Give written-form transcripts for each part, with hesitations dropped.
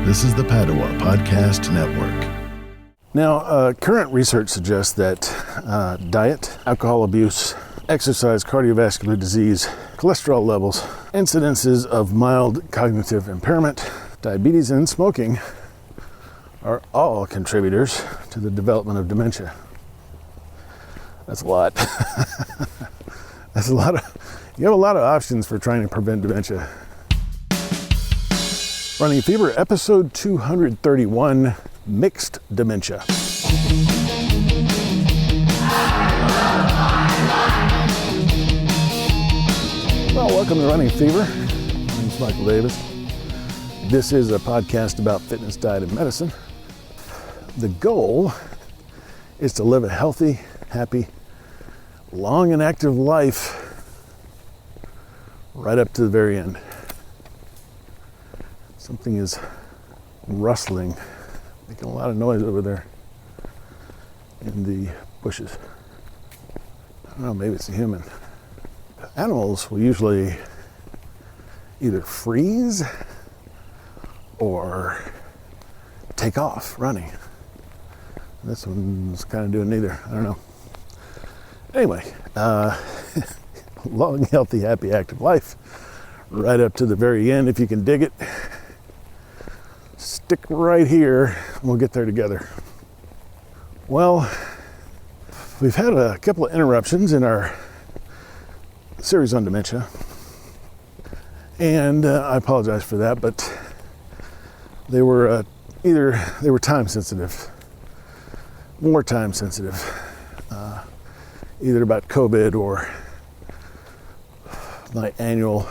This is the Padua Podcast Network. Now, current research suggests that diet, alcohol abuse, exercise, cardiovascular disease, cholesterol levels, incidences of mild cognitive impairment, diabetes, and smoking are all contributors to the development of dementia. That's a lot. That's a lot you have a lot of options for trying to prevent dementia. Running Fever, episode 231, Mixed Dementia. Well, welcome to Running Fever. My name's Michael Davis. This is a podcast about fitness, diet, and medicine. The goal is to live a healthy, happy, long and active life right up to the very end. Something is rustling, making a lot of noise over there in the bushes. I don't know, maybe it's a human. Animals will usually either freeze or take off running. This one's kind of doing neither. I don't know. Anyway, long, healthy, happy, active life right up to the very end if you can dig it. Stick right here, we'll get there together. Well, we've had a couple of interruptions in our series on dementia, and I apologize for that, but they were time sensitive, more time sensitive, either about COVID or my annual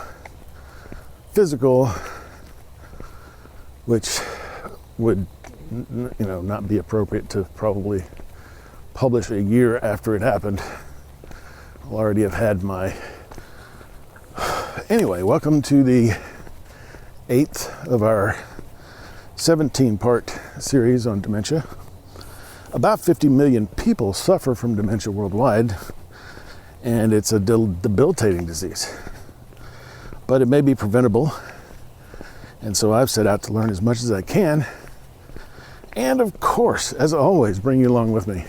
physical, which would, not be appropriate to probably publish a year after it happened. I'll already have had my... Anyway, welcome to the 8th of our 17-part series on dementia. About 50 million people suffer from dementia worldwide, and it's a debilitating disease. But it may be preventable. And so I've set out to learn as much as I can. And of course, as always, bring you along with me.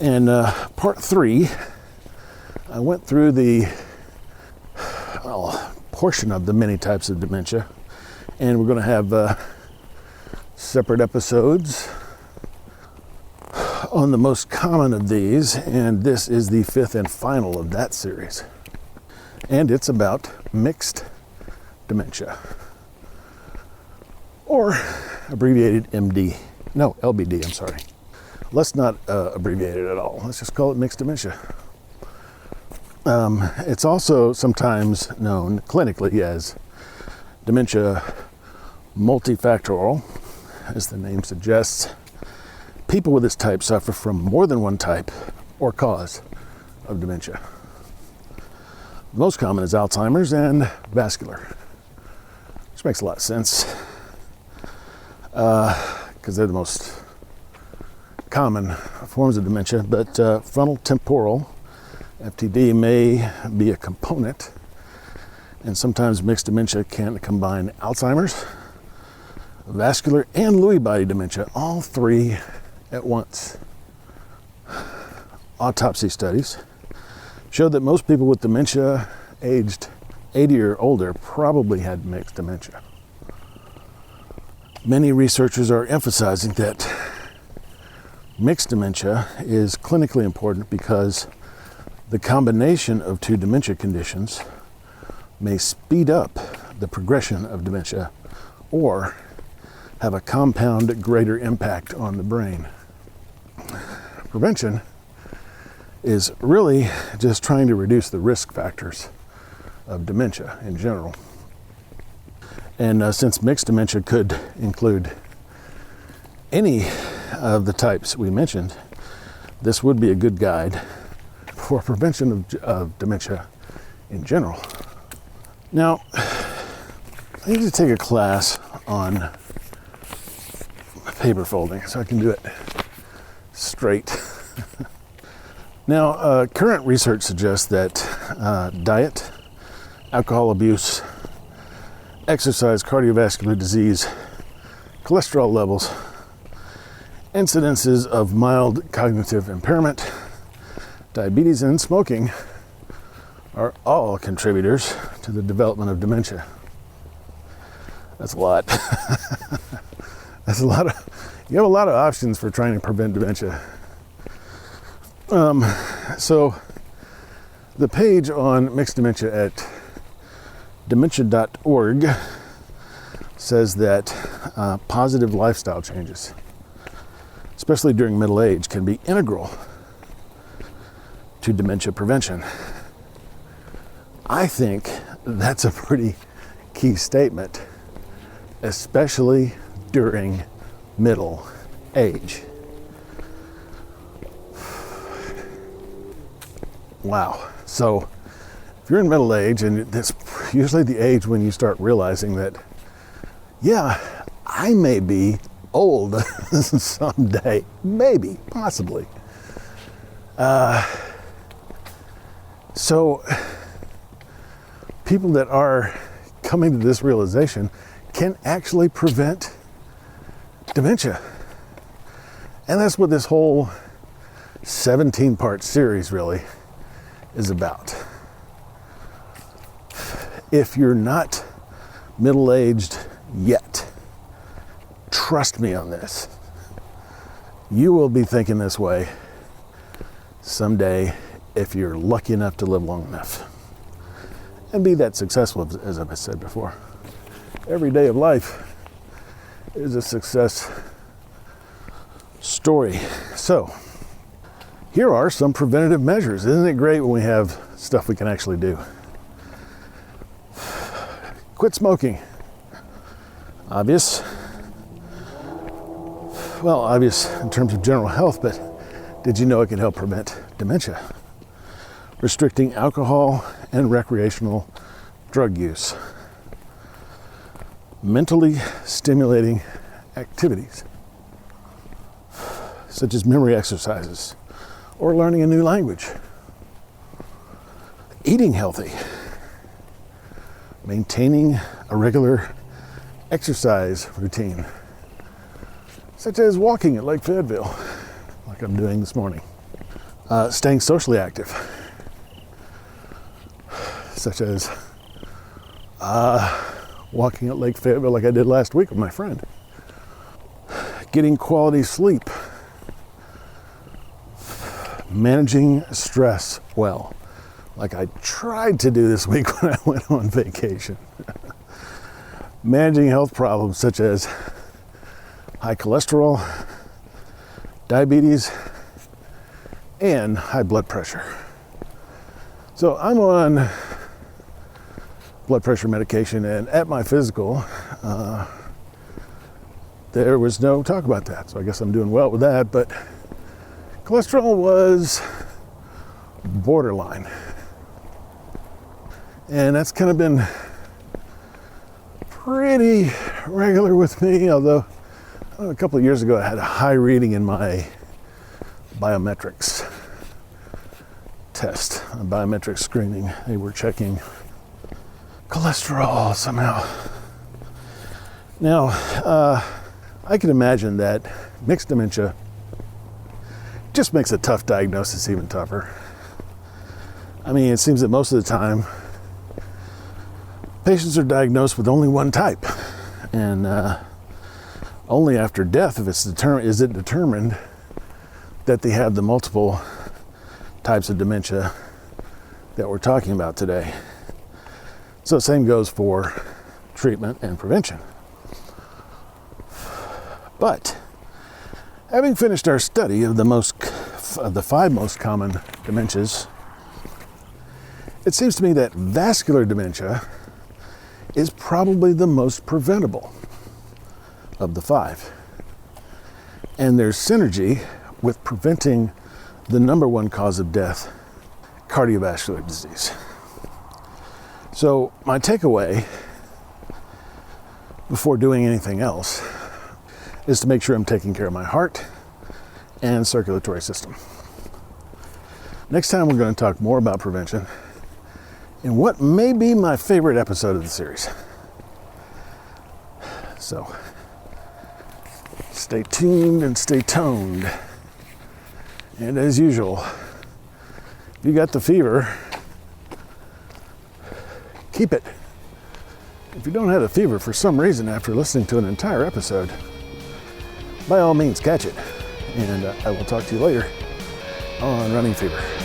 And part 3, I went through the portion of the many types of dementia. And we're going to have separate episodes on the most common of these. And this is the 5th and final of that series. And it's about mixed dementia, or abbreviated LBD, I'm sorry. Let's not abbreviate it at all. Let's just call it mixed dementia. It's also sometimes known clinically as dementia multifactorial, as the name suggests. People with this type suffer from more than one type or cause of dementia. The most common is Alzheimer's and vascular. Which makes a lot of sense because they're the most common forms of dementia, but frontal temporal, FTD, may be a component, and sometimes mixed dementia can combine Alzheimer's, vascular, and Lewy body dementia, all three at once. Autopsy studies show that most people with dementia aged 80 or older probably had mixed dementia. Many researchers are emphasizing that mixed dementia is clinically important because the combination of two dementia conditions may speed up the progression of dementia or have a compound greater impact on the brain. Prevention is really just trying to reduce the risk factors of dementia in general. And since mixed dementia could include any of the types we mentioned, this would be a good guide for prevention of dementia in general. Now, I need to take a class on paper folding so I can do it straight. Now, current research suggests that diet, alcohol abuse, exercise, cardiovascular disease, cholesterol levels, incidences of mild cognitive impairment, diabetes, and smoking are all contributors to the development of dementia. That's a lot. That's a lot of, you have a lot of options for trying to prevent dementia. So the page on mixed dementia at dementia.org says that positive lifestyle changes, especially during middle age, can be integral to dementia prevention. I think that's a pretty key statement, especially during middle age. Wow. So if you're in middle age, and that's usually the age when you start realizing that, yeah, I may be old someday, maybe, possibly. So people that are coming to this realization can actually prevent dementia. And that's what this whole 17-part series really is about. If you're not middle-aged yet, trust me on this. You will be thinking this way someday if you're lucky enough to live long enough and be that successful, as I've said before. Every day of life is a success story. So, here are some preventative measures. Isn't it great when we have stuff we can actually do? Quit smoking. Obvious. Well, obvious in terms of general health, but did you know it can help prevent dementia? Restricting alcohol and recreational drug use. Mentally stimulating activities, such as memory exercises or learning a new language. Eating healthy. Maintaining a regular exercise routine, such as walking at Lake Fayetteville, like I'm doing this morning. Staying socially active, such as walking at Lake Fayetteville like I did last week with my friend. Getting quality sleep. Managing stress well, like I tried to do this week when I went on vacation. Managing health problems such as high cholesterol, diabetes, and high blood pressure. So I'm on blood pressure medication, and at my physical, there was no talk about that. So I guess I'm doing well with that, but cholesterol was borderline. And that's kind of been pretty regular with me, although a couple of years ago I had a high reading in my biometrics test, a biometric screening. They were checking cholesterol somehow. Now, I can imagine that mixed dementia just makes a tough diagnosis even tougher. I mean, it seems that most of the time, patients are diagnosed with only one type, and only after death, if it's is it determined that they have the multiple types of dementia that we're talking about today. So the same goes for treatment and prevention. But having finished our study of the 5 most common dementias, it seems to me that vascular dementia is probably the most preventable of the 5. And there's synergy with preventing the number 1 cause of death, cardiovascular disease. So my takeaway before doing anything else is to make sure I'm taking care of my heart and circulatory system. Next time we're going to talk more about prevention in what may be my favorite episode of the series. So stay tuned and stay toned. And as usual, if you got the fever, keep it. If you don't have the fever for some reason after listening to an entire episode, by all means catch it. And I will talk to you later on Running Fever.